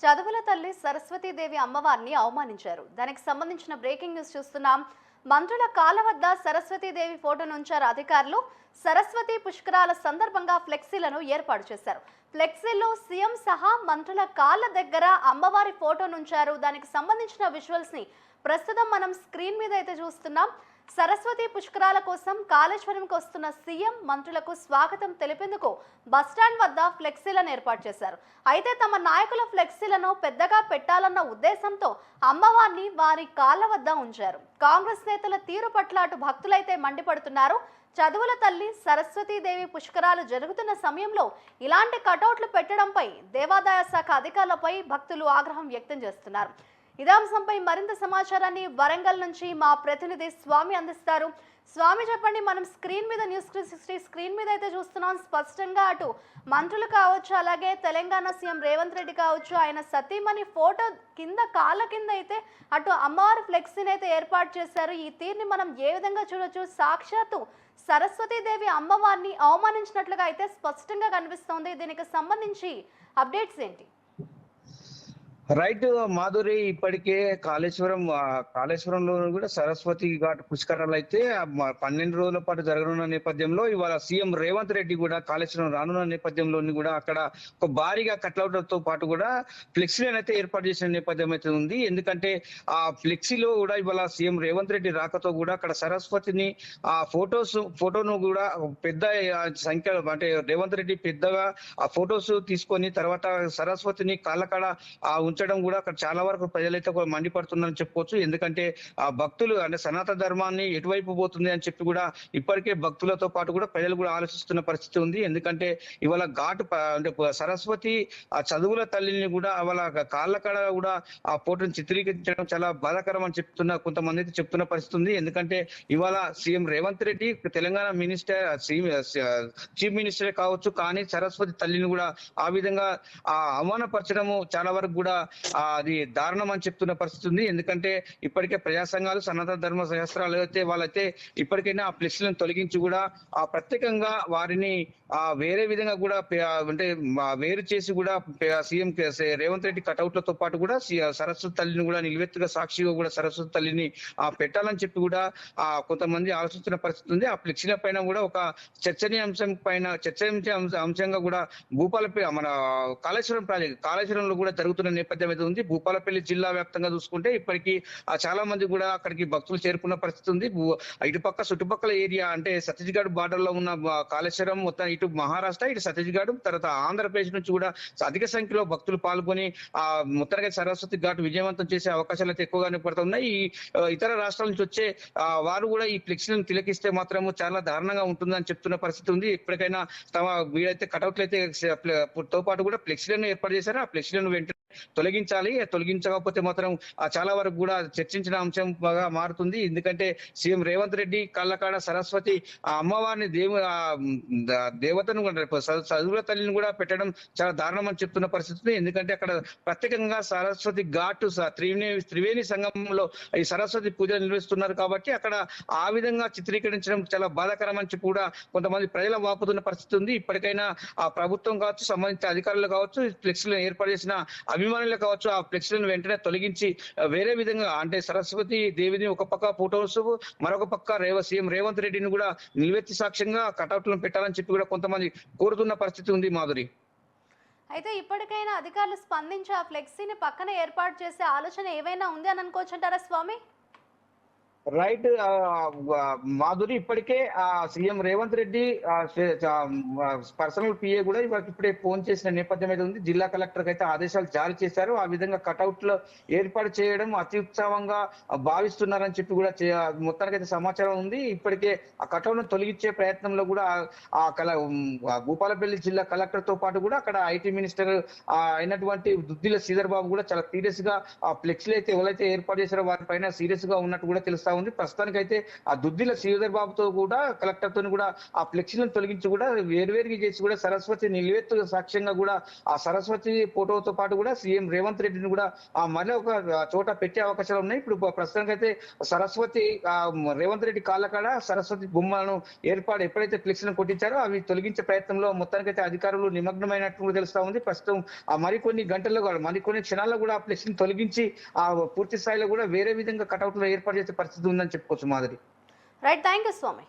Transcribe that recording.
చదువుల తల్లి సరస్వతీదేవి అమ్మవారిని అవమానించారు. దానికి సంబంధించిన బ్రేకింగ్ న్యూస్ చూస్తున్నాం. మంత్రుల కాళ్ళ వద్ద సరస్వతీదేవి ఫోటోను ఉంచారు అధికారులు. సరస్వతి పుష్కరాల సందర్భంగా ఫ్లెక్సీలను ఏర్పాటు చేశారు. ఫ్లెక్సీల్లో సీఎం సహా మంత్రుల కాళ్ళ దగ్గర అమ్మవారి ఫోటోను ఉంచారు. దానికి సంబంధించిన విజువల్స్ ని ప్రస్తుతం మనం స్క్రీన్ మీద అయితే చూస్తున్నాం. సరస్వతి పుష్కరాల కోసం కాళేశ్వరంకి వస్తున్న సీఎం మంత్రులకు స్వాగతం తెలిపేందుకు బస్టాండ్ వద్ద ఫ్లెక్సీలను ఏర్పాటు చేశారు. అయితే తమ నాయకుల ఫ్లెక్సీలను పెద్దగా పెట్టాలన్న ఉద్దేశంతో అమ్మవారిని వారి కాళ్ళ వద్ద ఉంచారు. కాంగ్రెస్ నేతల తీరు పట్ల అటు భక్తులైతే మండిపడుతున్నారు. చదువుల తల్లి సరస్వతీదేవి పుష్కరాలు జరుగుతున్న సమయంలో ఇలాంటి కటౌట్లు పెట్టడంపై దేవాదాయ శాఖ అధికారులపై భక్తులు ఆగ్రహం వ్యక్తం చేస్తున్నారు. ఇదే అంశంపై మరింత సమాచారాన్ని వరంగల్ నుంచి మా ప్రతినిధి స్వామి అందిస్తారు. స్వామి, చెప్పండి. మనం స్క్రీన్ మీద న్యూస్ 360 స్క్రీన్ మీద అయితే చూస్తున్నాం. స్పష్టంగా అటు మంత్రులు కావచ్చు, అలాగే తెలంగాణ సీఎం రేవంత్ రెడ్డి కావచ్చు, ఆయన సతీమణి ఫోటో కింద కాళ్ళ కింద అయితే అటు అమ్మవారి ఫ్లెక్సీని అయితే ఏర్పాటు చేశారు. ఈ తీరుని మనం ఏ విధంగా చూడొచ్చు? సాక్షాత్తు సరస్వతీదేవి అమ్మవారిని అవమానించినట్లుగా అయితే స్పష్టంగా కనిపిస్తోంది. దీనికి సంబంధించి అప్డేట్స్ ఏంటి? రైట్ మాధురి, ఇప్పటికే కాళేశ్వరంలో కూడా సరస్వతి ఘాట్ పుష్కరాలు అయితే 12 రోజుల పాటు జరగనున్న నేపథ్యంలో ఇవాళ సీఎం రేవంత్ రెడ్డి కూడా కాళేశ్వరం రానున్న నేపథ్యంలో కూడా అక్కడ ఒక భారీగా కట్లౌట్లతో పాటు కూడా ఫ్లెక్సీలను అయితే ఏర్పాటు చేసిన నేపథ్యం అయితే ఉంది. ఎందుకంటే ఆ ఫ్లెక్సీలో కూడా ఇవాళ సీఎం రేవంత్ రెడ్డి రాకతో కూడా అక్కడ సరస్వతిని ఆ ఫోటోను కూడా పెద్ద సంఖ్యలో, అంటే రేవంత్ రెడ్డి పెద్దగా ఆ ఫొటోస్ తీసుకొని తర్వాత సరస్వతిని కాళ్ళకాడ ఉంచడం కూడా అక్కడ చాలా వరకు ప్రజలైతే మండిపడుతున్నారని చెప్పుకోవచ్చు. ఎందుకంటే ఆ భక్తులు అంటే సనాతన ధర్మాన్ని ఎటువైపు పోతుంది అని చెప్పి కూడా ఇప్పటికే భక్తులతో పాటు కూడా ప్రజలు కూడా ఆలోచిస్తున్న పరిస్థితి ఉంది. ఎందుకంటే ఇవాళ అంటే సరస్వతి ఆ చదువుల తల్లిని కూడా వాళ్ళ కాళ్ళ కాడ కూడా ఆ ఫోటోను చిత్రీకరించడం చాలా బాధాకరం అని కొంతమంది అయితే చెప్తున్న పరిస్థితి ఉంది. ఎందుకంటే ఇవాళ సీఎం రేవంత్ రెడ్డి తెలంగాణ చీఫ్ మినిస్టరే కావచ్చు, కానీ సరస్వతి తల్లిని కూడా ఆ విధంగా అవమానపరచడము చాలా వరకు కూడా అది దారుణం అని చెప్తున్న పరిస్థితి ఉంది. ఎందుకంటే ఇప్పటికే ప్రజా సంఘాలు, సనాతన ధర్మ శాస్త్రాలు అయితే వాళ్ళైతే ఇప్పటికైనా ఆ ఫ్లెక్సీలను తొలగించి కూడా ఆ ప్రత్యేకంగా వారిని వేరే విధంగా కూడా అంటే వేరు చేసి కూడా సీఎం రేవంత్ రెడ్డి కటౌట్లతో పాటు కూడా సరస్వతి తల్లిని కూడా నిలువెత్తుగా సాక్షిగా కూడా సరస్వతి తల్లిని పెట్టాలని చెప్పి కూడా కొంతమంది ఆలోచిస్తున్న పరిస్థితి ఉంది. ఆ ఫ్లెక్సీల పైన కూడా ఒక చర్చనీయ అంశంగా కూడా మన కాళేశ్వరంలో కూడా జరుగుతున్న నేపథ్యం అయితే ఉంది. భూపాలపల్లి జిల్లా వ్యాప్తంగా చూసుకుంటే ఇప్పటికీ చాలా మంది కూడా అక్కడికి భక్తులు చేరుకున్న పరిస్థితి ఉంది. ఇటుపక్క చుట్టుపక్కల ఏరియా అంటే ఛత్తీస్గఢ్ బార్డర్ లో ఉన్న కాళేశ్వరం మొత్తం ఇటు మహారాష్ట్ర, ఇటు ఛత్తీస్గఢ్, తర్వాత ఆంధ్రప్రదేశ్ నుంచి కూడా అధిక సంఖ్యలో భక్తులు పాల్గొని మొత్తంగా సరస్వతి ఘాట్ విజయవంతం చేసే అవకాశాలు అయితే ఎక్కువగానే పడుతున్నాయి. ఈ ఇతర రాష్ట్రాల నుంచి వచ్చే వారు కూడా ఈ ఫ్లెక్సీలను తిలకిస్తే మాత్రము చాలా దారుణంగా ఉంటుందని చెప్తున్న పరిస్థితి ఉంది. ఇప్పటికైనా వీరైతే కటౌట్లు అయితే తో పాటు కూడా ఫ్లెక్సీలను ఏర్పాటు చేశారు. ఆ ఫ్లెక్సీలను వెంటనే తొలగించకపోతే మాత్రం చాలా వరకు కూడా చర్చించిన అంశంగా మారుతుంది. ఎందుకంటే సీఎం రేవంత్ రెడ్డి కళ్ళకాడ సరస్వతి అమ్మవారిని దేవతను చదువుల తల్లిని కూడా పెట్టడం చాలా దారుణం అని చెప్తున్న పరిస్థితి. ఎందుకంటే అక్కడ ప్రత్యేకంగా సరస్వతి ఘాట్ త్రివేణి సంగమంలో ఈ సరస్వతి పూజలు నిర్వహిస్తున్నారు కాబట్టి అక్కడ ఆ విధంగా చిత్రీకరించడం చాలా బాధాకరం అని చెప్పి కూడా కొంతమంది ప్రజల వాపుతున్న పరిస్థితి ఉంది. ఇప్పటికైనా ఆ ప్రభుత్వం కావచ్చు, సంబంధించిన అధికారులు కావచ్చు, ఫ్లెక్సీలను ఏర్పాటు చేసిన అభిమానులు కావచ్చు, ఆ ఫ్లెక్సీలను వెంటనే తొలగించి వేరే విధంగా అంటే సరస్వతి దేవిని ఒక పక్క ఫోటోస్, మరొక పక్క సీఎం రేవంత్ రెడ్డిని కూడా నిలువెత్తి సాక్ష్యంగా కటౌట్లను పెట్టాలని చెప్పి కూడా కొంతమంది కోరుతున్న పరిస్థితి ఉంది మాధురి. అయితే ఇప్పటికైనా అధికారులు స్పందించి ఆ ఫ్లెక్సీని పక్కన ఏర్పాటు చేసే ఆలోచన ఏవైనా ఉంది అని అనుకోవచ్చంటారా స్వామి? రైట్ మాధురి, ఇప్పటికే CM Revanth Reddy personal PA కూడా ఇప్పుడే ఫోన్ చేసిన నేపథ్యం అయితే ఉంది. జిల్లా కలెక్టర్ అయితే ఆదేశాలు జారీ చేశారు. ఆ విధంగా కటౌట్లు ఏర్పాటు చేయడం అత్యుత్సవంగా భావిస్తున్నారని చెప్పి కూడా మొత్తానికైతే సమాచారం ఉంది. ఇప్పటికే ఆ కటౌట్ను తొలగించే ప్రయత్నంలో కూడా భూపాలపల్లి జిల్లా కలెక్టర్ తో పాటు కూడా అక్కడ ఐటీ మినిస్టర్ అయినటువంటి దుద్దిల శ్రీధర్ బాబు కూడా చాలా సీరియస్ గా ఆ ఫ్లెక్సీలు అయితే ఎవరైతే ఏర్పాటు చేశారో వారిపైన సీరియస్ గా ఉన్నట్టు కూడా తెలుస్తా తెలుస్తా ఉంది. ప్రస్తుతానికైతే ఆ దుద్దిల శ్రీధర్ బాబుతో కూడా కలెక్టర్ తోని కూడా ఆ ఫ్లెక్సీలను తొలగించి కూడా వేరువేరుగా చేసి కూడా సరస్వతి నిలువెత్తు సాక్ష్యంగా కూడా ఆ సరస్వతి ఫోటోతో పాటు కూడా సీఎం రేవంత్ రెడ్డిని కూడా మళ్ళీ ఒక చోట పెట్టే అవకాశాలు ఉన్నాయి. ఇప్పుడు ప్రస్తుతానికైతే సరస్వతి రేవంత్ రెడ్డి కాళ్ళ కాడ సరస్వతి బొమ్మలను ఎప్పుడైతే ఫ్లెక్సీలను కొట్టించారో అవి తొలగించే ప్రయత్నంలో మొత్తానికైతే అధికారులు నిమగ్నమైనట్టు తెలుస్తా ఉంది. ప్రస్తుతం ఆ మరికొన్ని గంటల్లో మరికొన్ని క్షణాల్లో కూడా ఆ ఫ్లెక్సీని తొలగించి ఆ పూర్తి స్థాయిలో కూడా వేరే విధంగా కటౌట్లు ఏర్పాటు చేసే పరిస్థితి ఉందని చెప్పుకోవచ్చు Madhuri. Right, thank you Swamy.